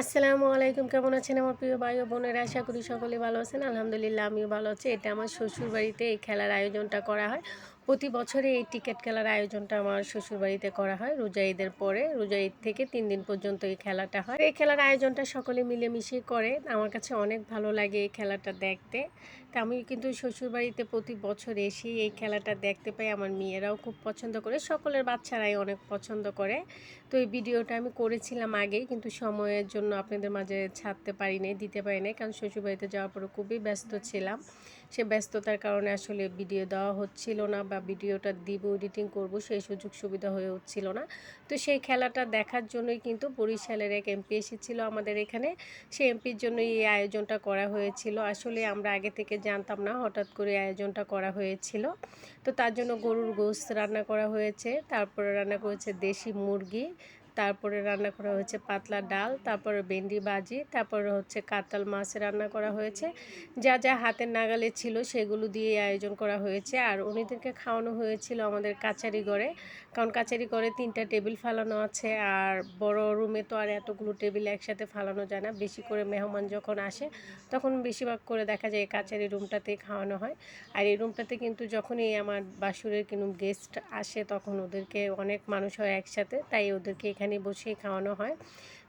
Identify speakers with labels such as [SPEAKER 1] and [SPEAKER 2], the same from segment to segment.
[SPEAKER 1] আসসালামু আলাইকুম। কেমন আছেন আমার প্রিয় ভাই ও বোনেরা? আশা করি সকলে ভালো আছেন। আলহামদুলিল্লাহ আমিও ভালো আছি। এটা আমার শ্বশুরবাড়িতে এই খেলার আয়োজনটা করা হয়। প্রতি বছরে এই টিকেট খেলার আয়োজনটা আমার শ্বশুরবাড়িতে করা হয়। রোজা ঈদের পরে, রোজা ঈদ থেকে ৩ দিন পর্যন্ত এই খেলাটা হয়। এই খেলার আয়োজনটা সকলে মিলেমিশে করে। আমার কাছে অনেক ভালো লাগে এই খেলাটা দেখতে। তা আমি কিন্তু শ্বশুরবাড়িতে প্রতি বছর এসেই এই খেলাটা দেখতে পাই। আমার মেয়েরাও খুব পছন্দ করে, সকলের বাচ্চারাই অনেক পছন্দ করে। তো এই ভিডিওটা আমি করেছিলাম আগেই, কিন্তু সময়ের জন্য আপনাদের মাঝে ছাড়তে পারি নাই, দিতে পারি নাই, কারণ শ্বশুরবাড়িতে যাওয়ার পরে খুবই ব্যস্ত ছিলাম। সে ব্যস্ততার কারণে আসলে ভিডিও দেওয়া হচ্ছিল না, বা ভিডিওটা দিব এডিটিং করব সেই সুযোগ সুবিধা হয়ে উঠছিল না। তো সেই খেলাটা দেখার জন্যই কিন্তু বরিশালের এক এমপি এসেছিল আমাদের এখানে। সেই এমপির জন্য এই আয়োজনটা করা হয়েছিল। আসলে আমরা আগে থেকে জানতাম না, হঠাৎ করে আয়োজনটা করা হয়েছিল। তো তার জন্য গরুর গোশত রান্না করা হয়েছে, তারপরে রান্না করেছে দেশি মুরগি, তারপরে রান্না করা হয়েছে পাতলা ডাল, তারপরে ভেন্ডি ভাজি, তারপরে হচ্ছে কাতল মাছ রান্না করা হয়েছে। যা যা হাতের নাগালে ছিল সেগুলো দিয়ে আয়োজন করা হয়েছে। আর উনিদেরকে খাওয়ানো হয়েছিল আমাদের কাচারি ঘরে, কারণ কাচারি ঘরে 3টা টেবিল ফালানো আছে। আর বড় রুমে তো আর এতগুলো টেবিল একসাথে ফালানো যায় না। বেশি করে মেহমান যখন আসে তখন বেশিরভাগ করে দেখা যায় কাচারি রুমটাতেই খাওয়ানো হয়। আর এই রুমটাতে কিন্তু যখনই আমার বাসুরের কিন্তু গেস্ট আসে তখন ওদেরকে অনেক মানুষ হয় একসাথে, তাই ওদেরকে এখানে বসেই খাওয়ানো হয়।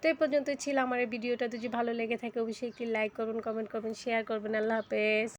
[SPEAKER 1] তো এই পর্যন্তই ছিল আমার এই ভিডিওটা। যদি ভালো লেগে থাকে অবশ্যই একটি লাইক করবেন, কমেন্ট করবেন, শেয়ার করবেন। আল্লাহ হাফেজ।